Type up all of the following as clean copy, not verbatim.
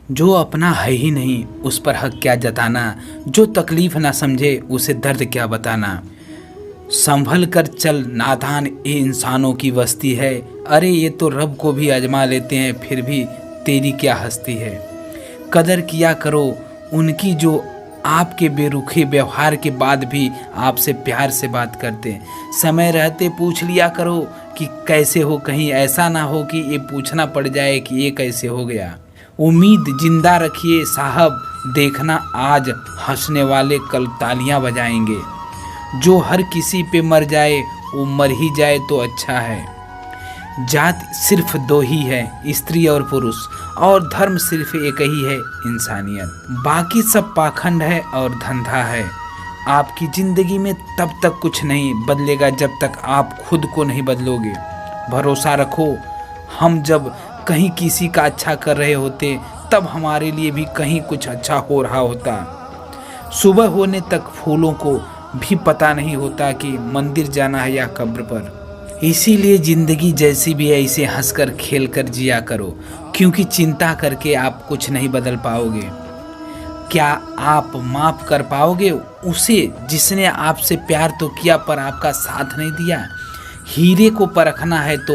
जो अपना है ही नहीं उस पर हक क्या जताना, जो तकलीफ ना समझे उसे दर्द क्या बताना। संभल कर चल नादान, ये इंसानों की बस्ती है। अरे ये तो रब को भी आजमा लेते हैं, फिर भी तेरी क्या हस्ती है। कदर किया करो उनकी जो आपके बेरुखे व्यवहार के बाद भी आपसे प्यार से बात करते हैं। समय रहते पूछ लिया करो कि कैसे हो, कहीं ऐसा ना हो कि ये पूछना पड़ जाए कि ये कैसे हो गया। उम्मीद जिंदा रखिए साहब, देखना आज हंसने वाले कल तालियां बजाएंगे। जो हर किसी पे मर जाए वो मर ही जाए तो अच्छा है। जात सिर्फ दो ही है, स्त्री और पुरुष, और धर्म सिर्फ एक ही है, इंसानियत। बाकी सब पाखंड है और धंधा है। आपकी ज़िंदगी में तब तक कुछ नहीं बदलेगा जब तक आप खुद को नहीं बदलोगे। भरोसा रखो, हम जब कहीं किसी का अच्छा कर रहे होते तब हमारे लिए भी कहीं कुछ अच्छा हो रहा होता। सुबह होने तक फूलों को भी पता नहीं होता कि मंदिर जाना है या कब्र पर। इसीलिए ज़िंदगी जैसी भी है इसे हंसकर खेल कर जिया करो, क्योंकि चिंता करके आप कुछ नहीं बदल पाओगे। क्या आप माफ़ कर पाओगे उसे जिसने आपसे प्यार तो किया पर आपका साथ नहीं दिया। हीरे को परखना है तो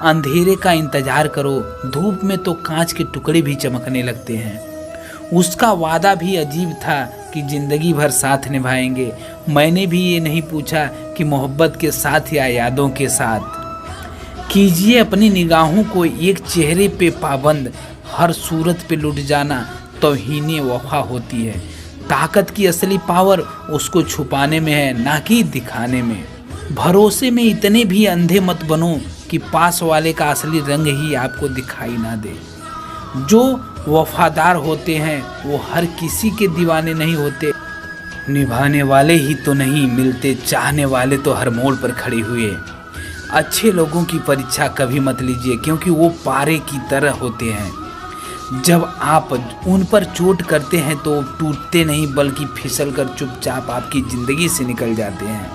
अंधेरे का इंतजार करो, धूप में तो कांच के टुकड़े भी चमकने लगते हैं। उसका वादा भी अजीब था कि ज़िंदगी भर साथ निभाएंगे। मैंने भी ये नहीं पूछा कि मोहब्बत के साथ या यादों के साथ। कीजिए अपनी निगाहों को एक चेहरे पे पाबंद, हर सूरत पे लुट जाना तौहीने वफा होती है। ताकत की असली पावर उसको छुपाने में है, ना कि दिखाने में। भरोसे में इतने भी अंधे मत बनो कि पास वाले का असली रंग ही आपको दिखाई ना दे। जो वफादार होते हैं वो हर किसी के दीवाने नहीं होते। निभाने वाले ही तो नहीं मिलते, चाहने वाले तो हर मोड़ पर खड़े हुए। अच्छे लोगों की परीक्षा कभी मत लीजिए, क्योंकि वो पारे की तरह होते हैं। जब आप उन पर चोट करते हैं तो टूटते नहीं बल्कि फिसल कर चुपचाप आपकी ज़िंदगी से निकल जाते हैं।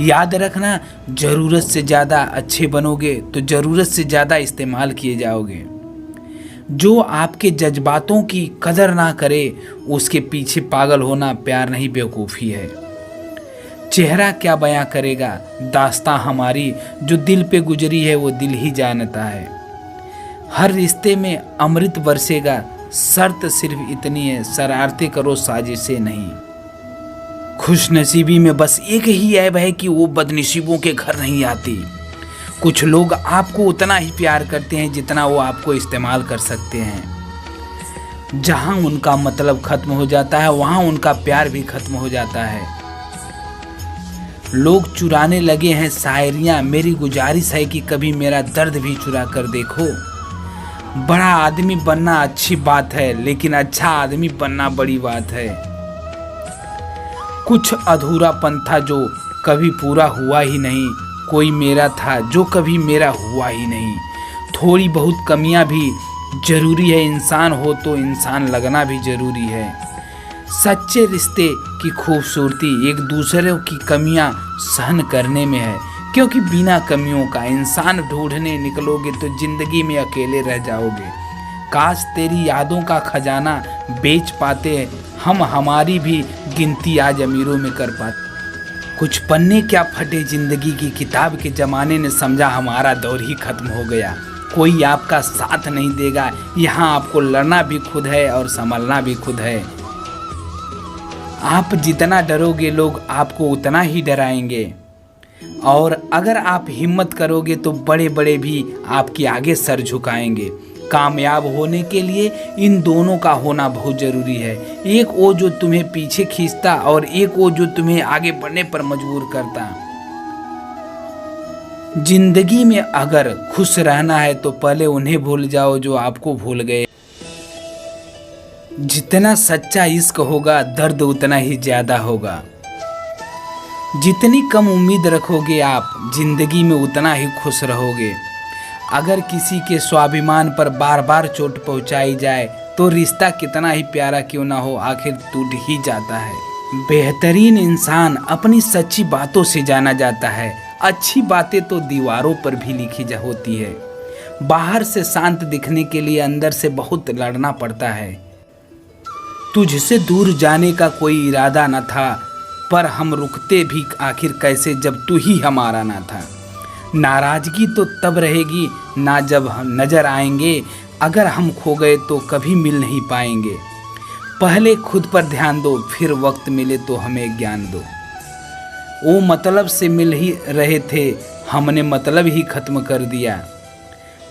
याद रखना, ज़रूरत से ज़्यादा अच्छे बनोगे तो ज़रूरत से ज़्यादा इस्तेमाल किए जाओगे। जो आपके जज्बातों की कदर ना करे उसके पीछे पागल होना प्यार नहीं बेवकूफ़ी है। चेहरा क्या बयां करेगा दास्तां हमारी, जो दिल पे गुजरी है वो दिल ही जानता है। हर रिश्ते में अमृत बरसेगा, शर्त सिर्फ इतनी है, शरारतें करो साजिशें नहीं। खुशनसीबी में बस एक ही ऐब है कि वो बदनसीबों के घर नहीं आती। कुछ लोग आपको उतना ही प्यार करते हैं जितना वो आपको इस्तेमाल कर सकते हैं। जहां उनका मतलब खत्म हो जाता है वहां उनका प्यार भी खत्म हो जाता है। लोग चुराने लगे हैं शायरियां, मेरी गुजारिश है कि कभी मेरा दर्द भी चुरा कर देखो। बड़ा आदमी बनना अच्छी बात है, लेकिन अच्छा आदमी बनना बड़ी बात है। कुछ अधूरापन था जो कभी पूरा हुआ ही नहीं, कोई मेरा था जो कभी मेरा हुआ ही नहीं। थोड़ी बहुत कमियां भी ज़रूरी है, इंसान हो तो इंसान लगना भी ज़रूरी है। सच्चे रिश्ते की खूबसूरती एक दूसरे की कमियां सहन करने में है, क्योंकि बिना कमियों का इंसान ढूंढने निकलोगे तो ज़िंदगी में अकेले रह जाओगे। काश तेरी यादों का खजाना बेच पाते हम, हमारी भी गिनती आज अमीरों में कर पाते। कुछ पन्ने क्या फटे जिंदगी की किताब के ज़माने ने समझा हमारा दौर ही खत्म हो गया। कोई आपका साथ नहीं देगा, यहाँ आपको लड़ना भी खुद है और संभलना भी खुद है। आप जितना डरोगे लोग आपको उतना ही डराएंगे, और अगर आप हिम्मत करोगे तो बड़े बड़े भी आपके आगे सर झुकाएंगे। कामयाब होने के लिए इन दोनों का होना बहुत ज़रूरी है। एक वो जो तुम्हें पीछे खींचता और एक वो जो तुम्हें आगे बढ़ने पर मजबूर करता। जिंदगी में अगर खुश रहना है तो पहले उन्हें भूल जाओ जो आपको भूल गए। जितना सच्चा इश्क होगा दर्द उतना ही ज़्यादा होगा। जितनी कम उम्मीद रखोगे आप जिंदगी में उतना ही खुश रहोगे। अगर किसी के स्वाभिमान पर बार बार चोट पहुंचाई जाए तो रिश्ता कितना ही प्यारा क्यों ना हो आखिर टूट ही जाता है। बेहतरीन इंसान अपनी सच्ची बातों से जाना जाता है। अच्छी बातें तो दीवारों पर भी लिखी जा होती है। बाहर से शांत दिखने के लिए अंदर से बहुत लड़ना पड़ता है। तुझसे दूर जाने का कोई इरादा न था, पर हम रुकते भी आखिर कैसे जब तू ही हमारा ना था। नाराज़गी तो तब रहेगी ना जब हम नज़र आएंगे, अगर हम खो गए तो कभी मिल नहीं पाएंगे। पहले खुद पर ध्यान दो, फिर वक्त मिले तो हमें ज्ञान दो। वो मतलब से मिल ही रहे थे, हमने मतलब ही ख़त्म कर दिया।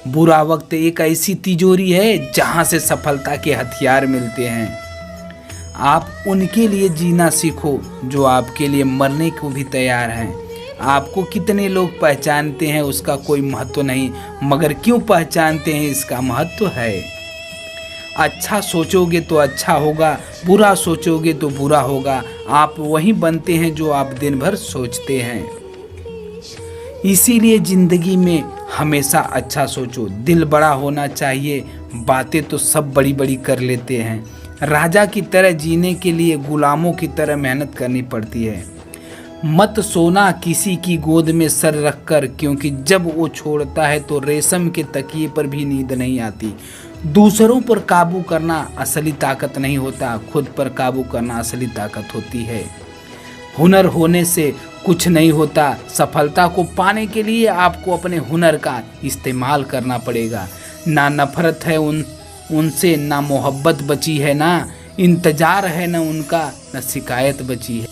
बुरा वक्त एक ऐसी तिजोरी है जहाँ से सफलता के हथियार मिलते हैं। आप उनके लिए जीना सीखो जो आपके लिए मरने को भी तैयार हैं। आपको कितने लोग पहचानते हैं उसका कोई महत्व नहीं, मगर क्यों पहचानते हैं इसका महत्व है। अच्छा सोचोगे तो अच्छा होगा, बुरा सोचोगे तो बुरा होगा। आप वही बनते हैं जो आप दिन भर सोचते हैं। इसीलिए ज़िंदगी में हमेशा अच्छा सोचो। दिल बड़ा होना चाहिए, बातें तो सब बड़ी बड़ी कर लेते हैं। राजा की तरह जीने के लिए गुलामों की तरह मेहनत करनी पड़ती है। मत सोना किसी की गोद में सर रखकर, क्योंकि जब वो छोड़ता है तो रेशम के तकिए पर भी नींद नहीं आती। दूसरों पर काबू करना असली ताकत नहीं होता, खुद पर काबू करना असली ताकत होती है। हुनर होने से कुछ नहीं होता, सफलता को पाने के लिए आपको अपने हुनर का इस्तेमाल करना पड़ेगा। ना नफरत है उनसे, ना मोहब्बत बची है, ना इंतजार है, ना उनका ना शिकायत बची है।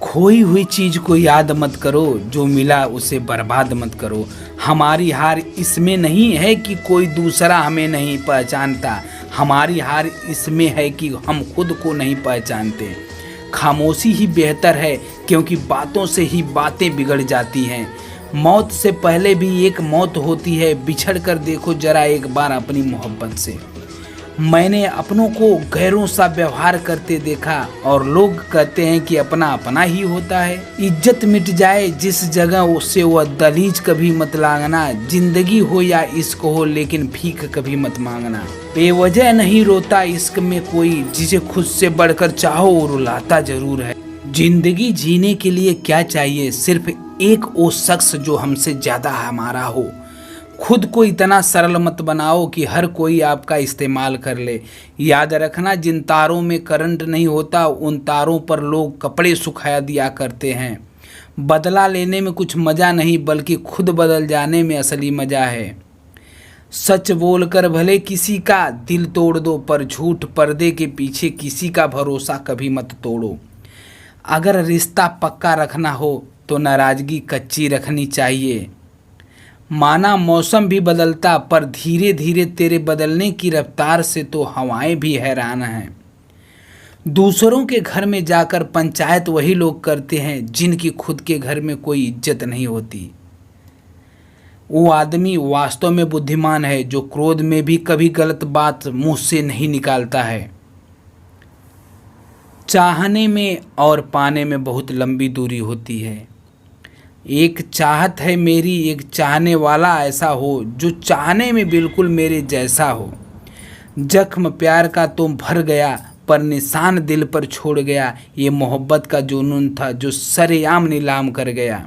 खोई हुई चीज़ को याद मत करो, जो मिला उसे बर्बाद मत करो। हमारी हार इसमें नहीं है कि कोई दूसरा हमें नहीं पहचानता, हमारी हार इसमें है कि हम खुद को नहीं पहचानते। खामोशी ही बेहतर है, क्योंकि बातों से ही बातें बिगड़ जाती हैं। मौत से पहले भी एक मौत होती है, बिछड़ कर देखो जरा एक बार अपनी मोहब्बत से। मैंने अपनों को गैरों सा व्यवहार करते देखा, और लोग कहते हैं कि अपना अपना ही होता है। इज्जत मिट जाए जिस जगह, उससे वह दलीज कभी मत लांगना। जिंदगी हो या इश्क हो, लेकिन भीख कभी मत मांगना। बेवजह नहीं रोता इश्क में कोई, जिसे खुद से बढ़कर चाहो वो रुलाता जरूर है। जिंदगी जीने के लिए क्या चाहिए? सिर्फ एक वो शख्स जो हमसे ज़्यादा हमारा हो। खुद को इतना सरल मत बनाओ कि हर कोई आपका इस्तेमाल कर ले। याद रखना, जिन तारों में करंट नहीं होता उन तारों पर लोग कपड़े सुखाया दिया करते हैं। बदला लेने में कुछ मज़ा नहीं, बल्कि खुद बदल जाने में असली मज़ा है। सच बोलकर भले किसी का दिल तोड़ दो, पर झूठ पर्दे के पीछे किसी का भरोसा कभी मत तोड़ो। अगर रिश्ता पक्का रखना हो तो नाराज़गी कच्ची रखनी चाहिए। माना मौसम भी बदलता, पर धीरे धीरे तेरे बदलने की रफ्तार से तो हवाएं भी हैरान हैं। दूसरों के घर में जाकर पंचायत वही लोग करते हैं जिनकी खुद के घर में कोई इज्जत नहीं होती। वो आदमी वास्तव में बुद्धिमान है जो क्रोध में भी कभी गलत बात मुंह से नहीं निकालता है। चाहने में और पाने में बहुत लंबी दूरी होती है। एक चाहत है मेरी, एक चाहने वाला ऐसा हो जो चाहने में बिल्कुल मेरे जैसा हो। जख्म प्यार का तो भर गया, पर निशान दिल पर छोड़ गया। ये मोहब्बत का जुनून था जो सरेआम नीलाम कर गया।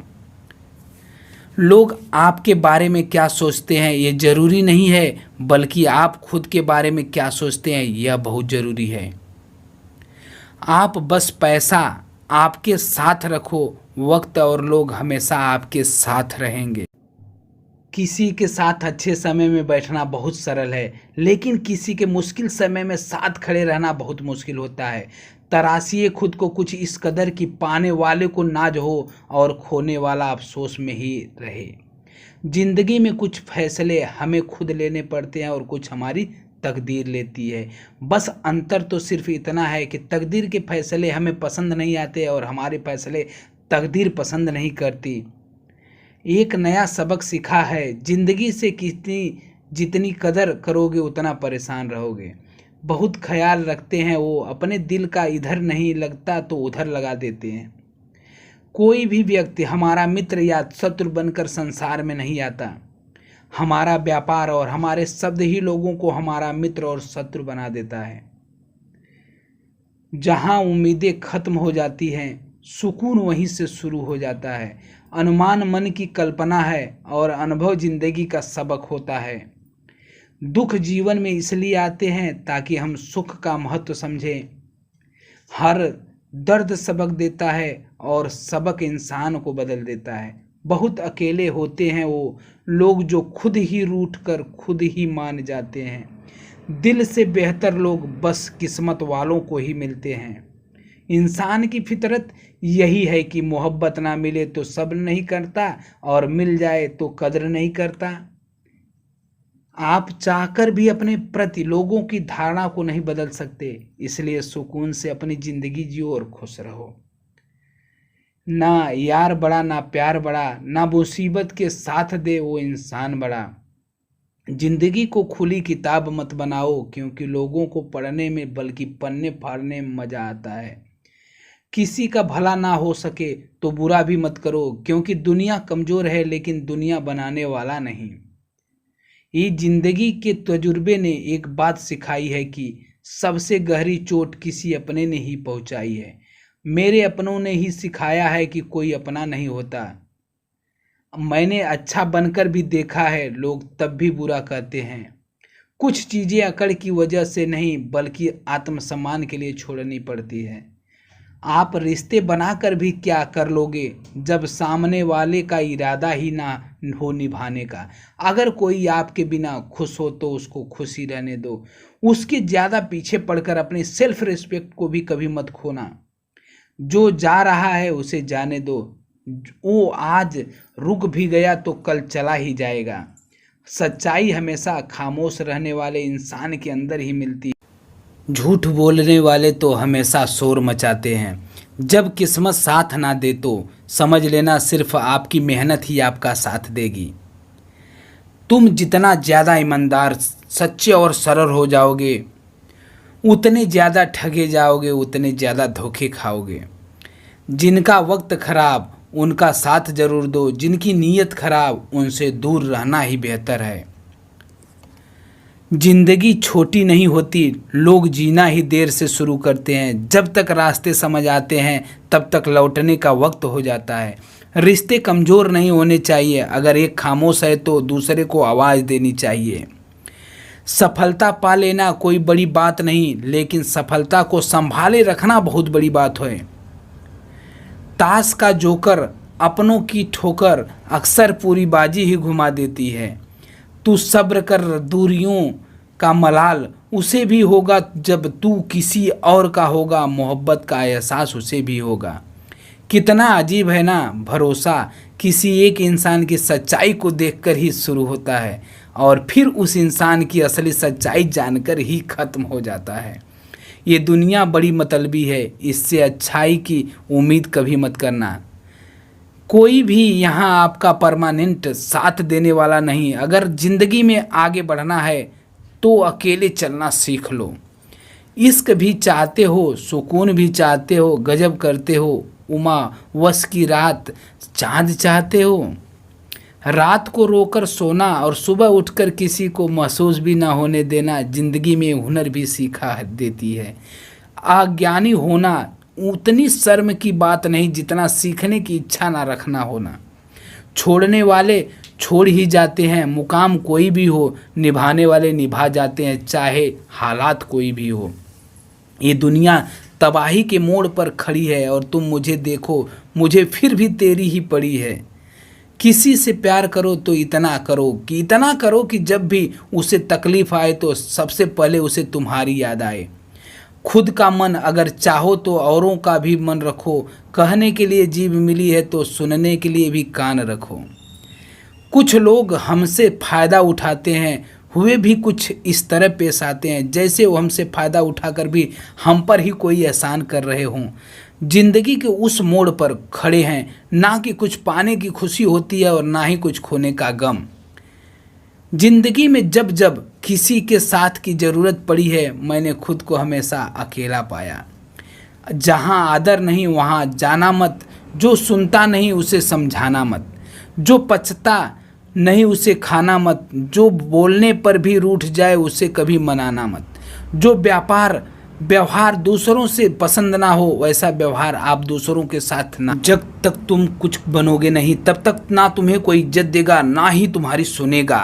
लोग आपके बारे में क्या सोचते हैं ये ज़रूरी नहीं है, बल्कि आप खुद के बारे में क्या सोचते हैं यह बहुत ज़रूरी है। आप बस पैसा आपके साथ रखो, वक्त और लोग हमेशा आपके साथ रहेंगे। किसी के साथ अच्छे समय में बैठना बहुत सरल है, लेकिन किसी के मुश्किल समय में साथ खड़े रहना बहुत मुश्किल होता है। तराशिए खुद को कुछ इस कदर कि पाने वाले को नाज हो और खोने वाला अफसोस में ही रहे। जिंदगी में कुछ फैसले हमें खुद लेने पड़ते हैं और कुछ हमारी तकदीर लेती है। बस अंतर तो सिर्फ इतना है कि तकदीर के फैसले हमें पसंद नहीं आते और हमारे फैसले तकदीर पसंद नहीं करती। एक नया सबक सीखा है, जिंदगी से जितनी कदर करोगे उतना परेशान रहोगे। बहुत ख्याल रखते हैं वो, अपने दिल का इधर नहीं लगता तो उधर लगा देते हैं। कोई भी व्यक्ति हमारा मित्र या शत्रु बनकर संसार में नहीं आता। हमारा व्यापार और हमारे शब्द ही लोगों को हमारा मित्र और शत्रु बना देता है। जहाँ उम्मीदें खत्म हो जाती हैं, सुकून वहीं से शुरू हो जाता है। अनुमान मन की कल्पना है और अनुभव जिंदगी का सबक होता है। दुख जीवन में इसलिए आते हैं ताकि हम सुख का महत्व समझें। हर दर्द सबक देता है और सबक इंसान को बदल देता है। बहुत अकेले होते हैं वो लोग जो खुद ही रूठ कर खुद ही मान जाते हैं। दिल से बेहतर लोग बस किस्मत वालों को ही मिलते हैं। इंसान की फितरत यही है कि मोहब्बत ना मिले तो सब्र नहीं करता और मिल जाए तो कद्र नहीं करता। आप चाहकर भी अपने प्रति लोगों की धारणा को नहीं बदल सकते, इसलिए सुकून से अपनी जिंदगी जियो और खुश रहो। ना यार बड़ा ना प्यार बड़ा, ना मुसीबत के साथ दे वो इंसान बड़ा। जिंदगी को खुली किताब मत बनाओ, क्योंकि लोगों को पढ़ने में बल्कि पन्ने फाड़ने में मजा आता है। किसी का भला ना हो सके तो बुरा भी मत करो, क्योंकि दुनिया कमजोर है लेकिन दुनिया बनाने वाला नहीं। ये जिंदगी के तजुर्बे ने एक बात सिखाई है कि सबसे गहरी चोट किसी अपने ने ही पहुंचाई है। मेरे अपनों ने ही सिखाया है कि कोई अपना नहीं होता। मैंने अच्छा बनकर भी देखा है, लोग तब भी बुरा कहते हैं। कुछ चीज़ें अकड़ की वजह से नहीं बल्कि आत्मसम्मान के लिए छोड़नी पड़ती है। आप रिश्ते बनाकर भी क्या कर लोगे जब सामने वाले का इरादा ही ना हो निभाने का। अगर कोई आपके बिना खुश हो तो उसको खुशी रहने दो, उसके ज़्यादा पीछे पड़कर अपनी सेल्फ रिस्पेक्ट को भी कभी मत खोना। जो जा रहा है उसे जाने दो, वो आज रुक भी गया तो कल चला ही जाएगा। सच्चाई हमेशा खामोश रहने वाले इंसान के अंदर ही मिलती है। झूठ बोलने वाले तो हमेशा शोर मचाते हैं। जब किस्मत साथ ना दे तो समझ लेना सिर्फ आपकी मेहनत ही आपका साथ देगी। तुम जितना ज़्यादा ईमानदार, सच्चे और सरल हो जाओगे, उतने ज़्यादा ठगे जाओगे, उतने ज़्यादा धोखे खाओगे। जिनका वक्त खराब उनका साथ जरूर दो, जिनकी नीयत खराब उनसे दूर रहना ही बेहतर है। जिंदगी छोटी नहीं होती, लोग जीना ही देर से शुरू करते हैं। जब तक रास्ते समझ आते हैं तब तक लौटने का वक्त हो जाता है। रिश्ते कमज़ोर नहीं होने चाहिए, अगर एक खामोश है तो दूसरे को आवाज़ देनी चाहिए। सफलता पा लेना कोई बड़ी बात नहीं, लेकिन सफलता को संभाले रखना बहुत बड़ी बात है। ताश का जोकर अपनों की ठोकर अक्सर पूरी बाजी ही घुमा देती है। तू सब्र कर, दूरियों का मलाल उसे भी होगा जब तू किसी और का होगा, मोहब्बत का एहसास उसे भी होगा। कितना अजीब है ना, भरोसा किसी एक इंसान की सच्चाई को देखकर ही शुरू होता है और फिर उस इंसान की असली सच्चाई जानकर ही ख़त्म हो जाता है। ये दुनिया बड़ी मतलबी है, इससे अच्छाई की उम्मीद कभी मत करना। कोई भी यहाँ आपका परमानेंट साथ देने वाला नहीं। अगर ज़िंदगी में आगे बढ़ना है तो अकेले चलना सीख लो। इश्क भी चाहते हो, सुकून भी चाहते हो, गजब करते हो, उमा वस की रात चाँद चाहते हो। रात को रोकर सोना और सुबह उठकर किसी को महसूस भी ना होने देना ज़िंदगी में हुनर भी सीखा देती है। अज्ञानी होना उतनी शर्म की बात नहीं जितना सीखने की इच्छा ना रखना होना। छोड़ने वाले छोड़ ही जाते हैं, मुकाम कोई भी हो, निभाने वाले निभा जाते हैं, चाहे हालात कोई भी हो। ये दुनिया तबाही के मोड़ पर खड़ी है और तुम मुझे देखो, मुझे फिर भी तेरी ही पड़ी है। किसी से प्यार करो तो इतना करो कि जब भी उसे तकलीफ़ आए तो सबसे पहले उसे तुम्हारी याद आए। खुद का मन अगर चाहो तो औरों का भी मन रखो। कहने के लिए जीभ मिली है तो सुनने के लिए भी कान रखो। कुछ लोग हमसे फ़ायदा उठाते हैं, हुए भी कुछ इस तरह पेश आते हैं जैसे वो हमसे फ़ायदा उठाकर भी हम पर ही कोई एहसान कर रहे हों। जिंदगी के उस मोड़ पर खड़े हैं, ना कि कुछ पाने की खुशी होती है और ना ही कुछ खोने का गम। जिंदगी में जब जब किसी के साथ की ज़रूरत पड़ी है, मैंने खुद को हमेशा अकेला पाया। जहाँ आदर नहीं वहाँ जाना मत, जो सुनता नहीं उसे समझाना मत, जो पचता नहीं उसे खाना मत, जो बोलने पर भी रूठ जाए उसे कभी मनाना मत, जो व्यापार व्यवहार दूसरों से पसंद ना हो वैसा व्यवहार आप दूसरों के साथ ना, जब तक तुम कुछ बनोगे नहीं तब तक ना तुम्हें कोई इज्जत देगा ना ही तुम्हारी सुनेगा।